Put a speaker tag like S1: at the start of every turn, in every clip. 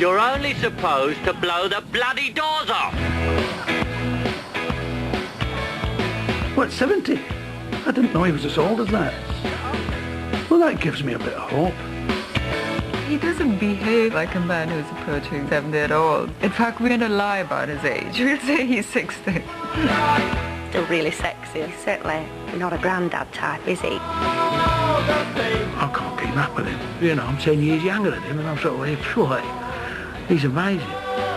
S1: You're only supposed to blow the bloody doors off.
S2: What, 70? I didn't know he was as old as that. Well, that gives me a bit of hope.
S3: He doesn't behave like a man who's approaching 70 at all. In fact, we're going to lie about his age. We'll say he's 60.
S4: Still really sexy. He's certainly not a grandad type, is he?
S2: I can't keep up with him. You know, I'm 10 years younger than him, and I'm sort of like, phew, he's amazing.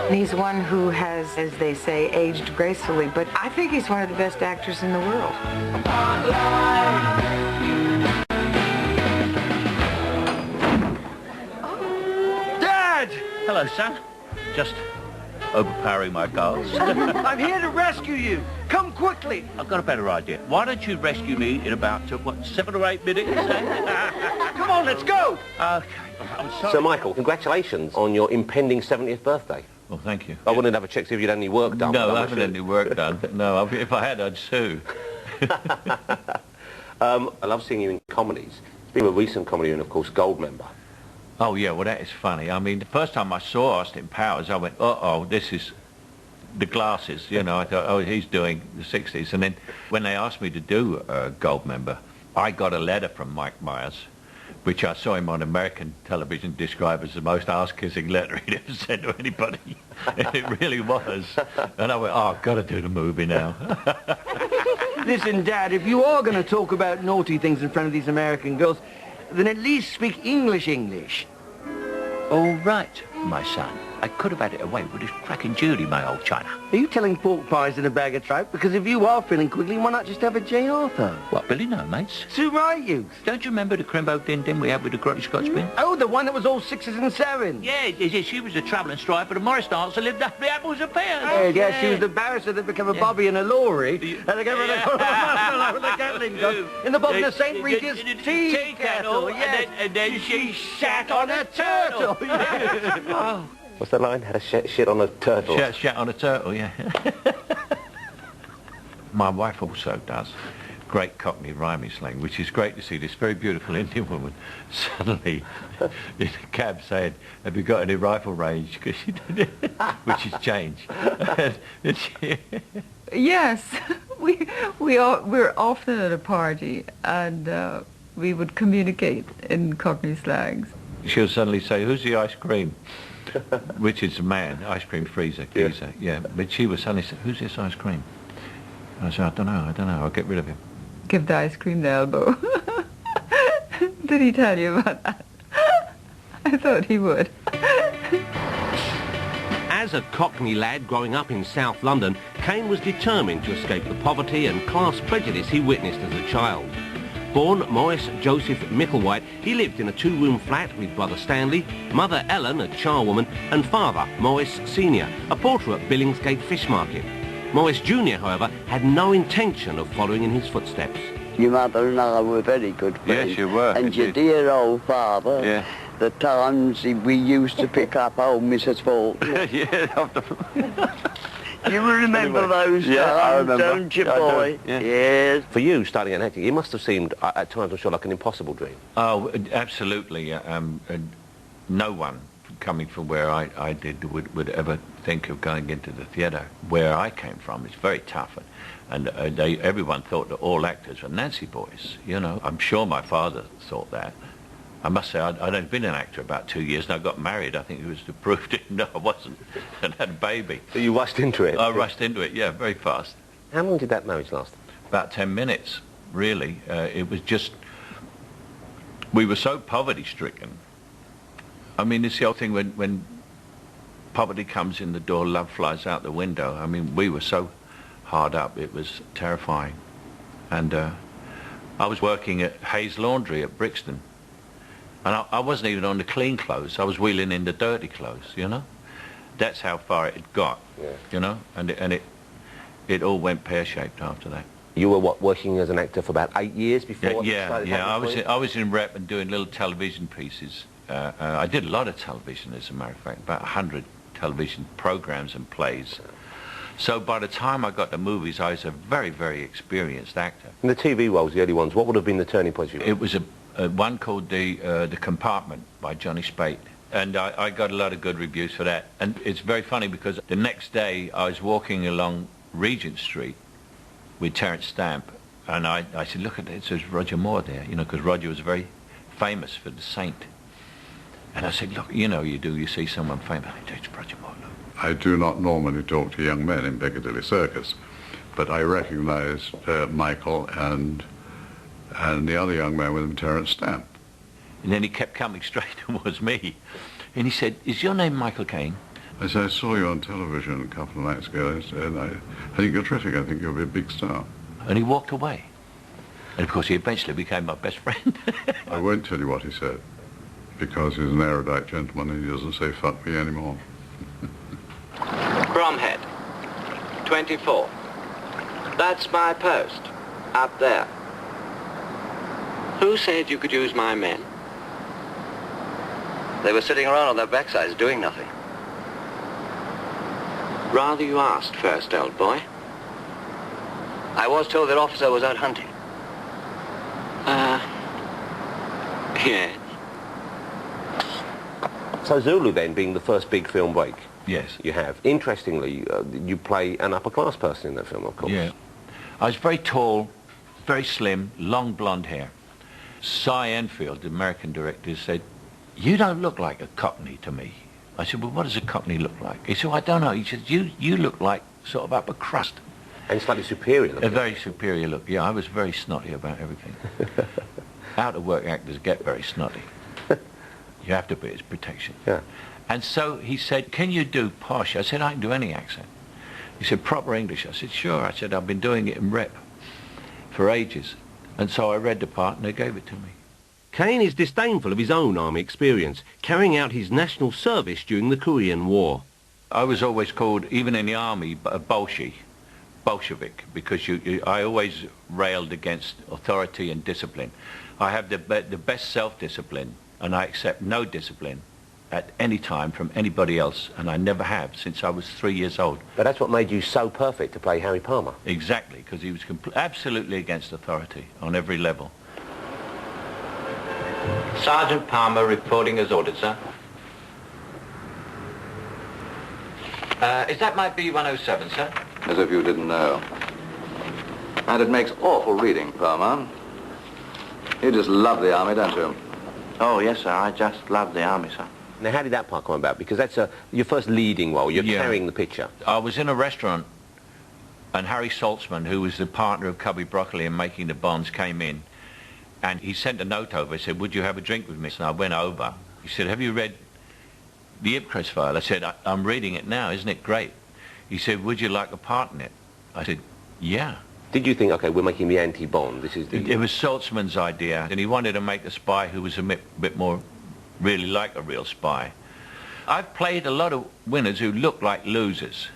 S3: He's one who has, as they say, aged gracefully, but I think he's one of the best actors in the world.
S2: Dad!
S1: Hello, son. Just overpowering my goals.
S2: I'm here to rescue you. Come quickly.
S1: I've got a better idea. Why don't you rescue me in about, what, 7 or 8 minutes?
S2: Come on, let's go.
S1: Okay. I'm sorry.
S5: Sir Michael, congratulations on your impending 70th birthday.
S1: Well, thank you.
S5: I wanted to have a check to see if you'd had any work done.
S1: No, I haven't had any work done. No, if I had, I'd sue.
S5: I love seeing you in comedies. It's been a recent comedy and, of course, Goldmember.
S1: Oh, yeah, well, that is funny. I mean, the first time I saw Austin Powers, I went, uh-oh, this is the glasses, you know. I thought, oh, he's doing the 60s. And then when they asked me to do Goldmember, I got a letter from Mike Myers, which I saw him on American television describe as the most ass-kissing letter he'd ever sent to anybody. And it really was. And I went, oh, I've got to do the movie now.
S6: Listen, Dad, if you are going to talk about naughty things in front of these American girls, then at least speak English.
S1: All right, my son. I could have had it away with this cracking Judy, my old china.
S6: Are you telling pork pies in a bag of trout? Because if you are feeling quickly, why not just have a Jane Arthur?
S1: What, Billy? No, mates.
S6: So right, you.
S1: Don't you remember the Crimbo Din-Din we had with the grotty Scotch bin?
S6: Oh, the one that was all 6s and 7s.
S1: Yeah, she was a travelling stripe, but a Morris dancer lived up the apples of pears.
S6: Yeah, she was the barrister that became a bobby in a lorry, and they gave her the Gatling gun in the bottom of St. Regis tea kettle. Yes.
S1: And then she shat on a turtle.
S6: Oh.
S5: What's that line? Had a shit on a turtle.
S1: Shat on a turtle, yeah. My wife also does great Cockney rhyming slang, which is great to see this very beautiful Indian woman suddenly in a cab saying, have you got any rifle range? Because she did it, which is change.
S3: Yes, we're often at a party, and we would communicate in Cockney slangs.
S1: She'll suddenly say, who's the ice cream? Which is a man, ice cream freezer, geezer, yeah. But she was suddenly say, who's this ice cream? And I said, I don't know, I'll get rid of him.
S3: Give the ice cream the elbow. Did he tell you about that? I thought he would.
S5: As a Cockney lad growing up in South London, Caine was determined to escape the poverty and class prejudice he witnessed as a child. Born Maurice Joseph Micklewhite, he lived in a 2-room flat with brother Stanley, mother Ellen, a charwoman, and father Maurice Sr., a porter at Billingsgate Fish Market. Maurice Jr., however, had no intention of following in his footsteps.
S7: Your mother and I were very good friends.
S1: Yes, you were.
S7: And your dear old father,
S1: yeah.
S7: The times we used to pick up old Mrs. Faulkner.
S1: Yeah,
S7: You remember those times,
S1: I remember.
S7: don't you, boy?
S1: Yeah.
S7: Yes.
S5: For you, starting out acting, it must have seemed, at times, I'm sure, like an impossible dream.
S1: Oh, absolutely. No one coming from where I did would ever think of going into the theatre. Where I came from, it's very tough. And everyone thought that all actors were Nancy boys, you know. I'm sure my father thought that. I must say, I'd only been an actor about 2 years, and I got married. I think it was to prove to him, no, I wasn't, and had a baby.
S5: So you rushed into it?
S1: I rushed into it, yeah, very fast.
S5: How long did that marriage last?
S1: About 10 minutes, really. It was just, we were so poverty-stricken. I mean, it's the old thing when poverty comes in the door, love flies out the window. I mean, we were so hard up, it was terrifying. And I was working at Hayes Laundry at Brixton. And I wasn't even on the clean clothes. I was wheeling in the dirty clothes, you know. That's how far it had got, you know. And it all went pear-shaped after that.
S5: You were, what, working as an actor for about 8 years before?
S1: Yeah. I was in rep and doing little television pieces. I did a lot of television, as a matter of fact, about 100 television programs and plays. So by the time I got to movies, I was a very, very experienced actor.
S5: And the TV roles, the early ones, what would have been the turning points for you?
S1: It was one called The Compartment by Johnny Spate. And I got a lot of good reviews for that. And it's very funny because the next day I was walking along Regent Street with Terence Stamp, and I said, look at it, it says Roger Moore there, you know, because Roger was very famous for the Saint. And I said, look, you know, you see someone famous, it's Roger Moore, look.
S8: I do not normally talk to young men in Piccadilly Circus, but I recognised Michael and the other young man with him, Terence Stamp.
S1: And then he kept coming straight towards me. And he said, is your name Michael Caine?
S8: I said, I saw you on television a couple of nights ago, and I think you're terrific. I think you'll be a big star.
S1: And he walked away. And of course, he eventually became my best friend.
S8: I won't tell you what he said, because he's an erudite gentleman and he doesn't say fuck me anymore.
S9: Bromhead, 24. That's my post, up there. Who said you could use my men?
S6: They were sitting around on their backsides doing nothing.
S9: Rather you asked first, old boy.
S6: I was told their officer was out hunting.
S9: Yes.
S5: So Zulu then being the first big film break
S1: Yes.
S5: you have. Interestingly, you play an upper class person in that film, of course.
S1: Yeah. I was very tall, very slim, long blonde hair. Cy Enfield, the American director, said, you don't look like a Cockney to me. I said, well, what does a Cockney look like? He said, well, I don't know. He said, you look like sort of upper crust.
S5: And slightly superior looking.
S1: A very superior look. Yeah, I was very snotty about everything. Out-of-work actors get very snotty. You have to be, it's protection.
S5: Yeah.
S1: And so he said, can you do posh? I said, I can do any accent. He said, proper English. I said, sure. I said, I've been doing it in rep for ages. And so I read the part and they gave it to me.
S5: Caine is disdainful of his own army experience, carrying out his national service during the Korean War.
S1: I was always called, even in the army, a Bolshevik, because I always railed against authority and discipline. I have the best self-discipline, and I accept no discipline at any time from anybody else, and I never have since I was 3 years old.
S5: But that's what made you so perfect to play Harry Palmer.
S1: Exactly, because he was absolutely against authority on every level. Sergeant Palmer reporting as ordered, sir. Is that my B-107, sir?
S10: As if you didn't know. And it makes awful reading, Palmer. You just love the army, don't you?
S9: Oh, yes, sir. I just love the army, sir.
S5: Now, how did that part come about? Because that's your first leading role. You're carrying the picture.
S1: I was in a restaurant, and Harry Saltzman, who was the partner of Cubby Broccoli in making the Bonds, came in, and he sent a note over. He said, would you have a drink with me? And I went over. He said, have you read the Ipcress file? I said, I'm reading it now. Isn't it great? He said, would you like a part in it? I said, yeah.
S5: Did you think, okay, we're making the anti-Bond? This is the...
S1: It was Saltzman's idea, and he wanted to make a spy who was a bit more really like a real spy. I've played a lot of winners who looked like losers.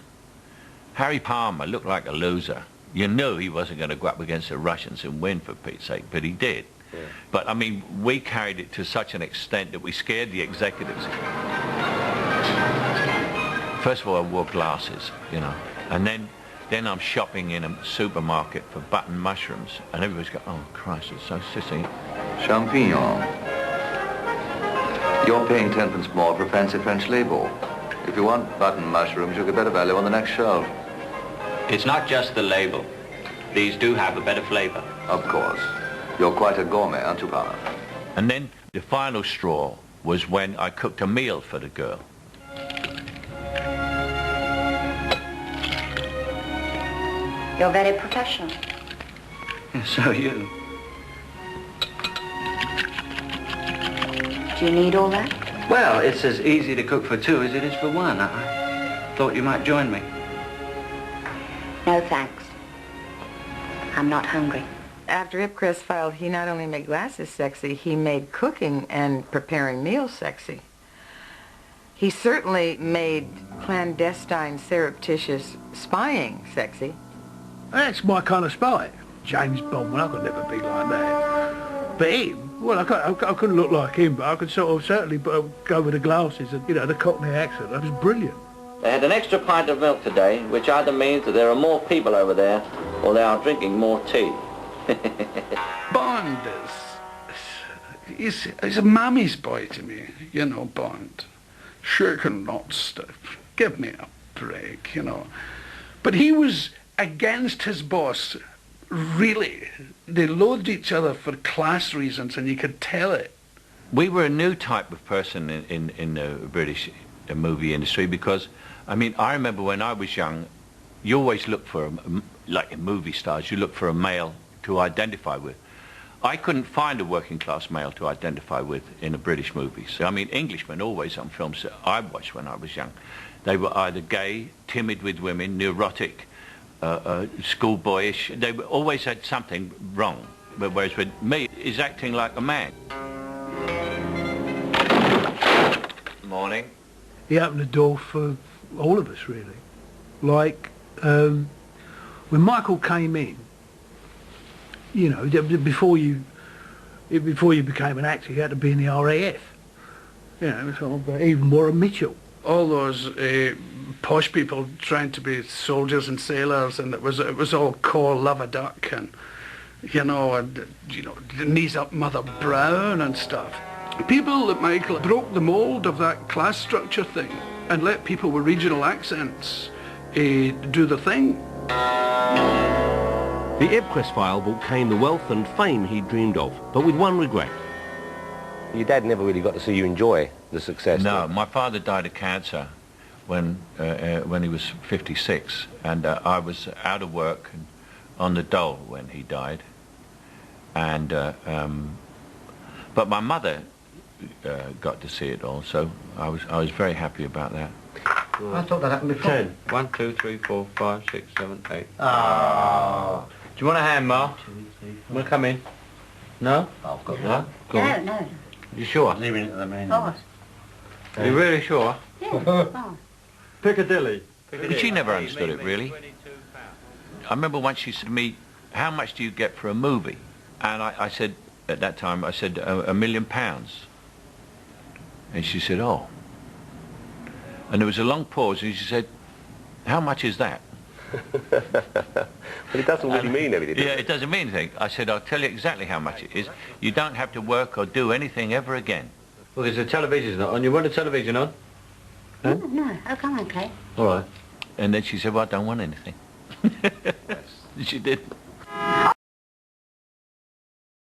S1: Harry Palmer looked like a loser. You knew he wasn't going to go up against the Russians and win, for Pete's sake, but he did. Yeah. But, I mean, we carried it to such an extent that we scared the executives. First of all, I wore glasses, you know, and then I'm shopping in a supermarket for button mushrooms, and everybody's going, oh, Christ, it's so sissy.
S10: Champignon. You're paying 10 pence more for a fancy French label. If you want button mushrooms, you'll get better value on the next shelf.
S1: It's not just the label. These do have a better flavour.
S10: Of course. You're quite a gourmet, aren't you, Palmer?
S1: And then the final straw was when I cooked a meal for the girl.
S4: You're very professional.
S2: Yes, so are you.
S4: Do you need all that?
S2: Well, it's as easy to cook for two as it is for one. I thought you might join me.
S4: No, thanks. I'm not hungry.
S3: After Ipcress filed, he not only made glasses sexy, he made cooking and preparing meals sexy. He certainly made clandestine, surreptitious spying sexy.
S2: That's my kind of spy. James Bond, well, I could never be like that. But him, well, I couldn't look like him, but I could sort of certainly go with the glasses and, you know, the Cockney accent. That was brilliant.
S9: They had an extra pint of milk today, which either means that there are more people over there or they are drinking more tea.
S2: Bond is a mummy's boy to me, you know, Bond. shaken, not stiff. Give me a break, you know. But he was against his boss, really. They loathed each other for class reasons, and you could tell it.
S1: We were a new type of person in the British movie industry because, I mean, I remember when I was young, you always look for, like in movie stars, you look for a male to identify with. I couldn't find a working class male to identify with in the British movies. I mean, Englishmen always on films that I watched when I was young. They were either gay, timid with women, neurotic, schoolboyish. They always had something wrong. Whereas with me, he's acting like a man. Morning.
S2: He opened the door for all of us, really. Like, when Michael came in, you know, before you became an actor, you had to be in the RAF. You know, sort of, even Warren Mitchell. All those posh people trying to be soldiers and sailors, and it was all core love a duck, and you know, knees up Mother Brown and stuff. People that Michael broke the mould of that class structure thing and let people with regional accents do the thing.
S5: The Ebquest file brought Caine the wealth and fame he dreamed of, but with one regret.
S11: Your dad never really got to see you enjoy the success.
S1: No, my father died of cancer when he was 56, and I was out of work and on the dole when he died. And but my mother got to see it all, so I was very happy about that.
S6: I thought that happened before.
S9: 10. 1, 2, 3, 4, 5, 6, 7, 8. Ah. Do you want a hand, Ma? Want to come in? No?
S6: I've got
S9: no. Go on.
S4: No.
S9: You sure?
S6: Leaving it at the main.
S4: Oh.
S9: Are you really sure?
S4: Yeah. Oh.
S6: Piccadilly.
S1: But she never understood it, really. I remember once she said to me, how much do you get for a movie? And I said, at that time, I said, £1 million. And she said, oh. And there was a long pause, and she said, how much is that?
S11: But it doesn't really mean anything.
S1: Yeah, it doesn't mean anything. I said, I'll tell you exactly how much it is. You don't have to work or do anything ever again.
S9: Well, there's a television on. You want the television on?
S4: Huh? No, I'll come on, Kate.
S9: All right.
S1: And then she said, well, I don't want anything. She did.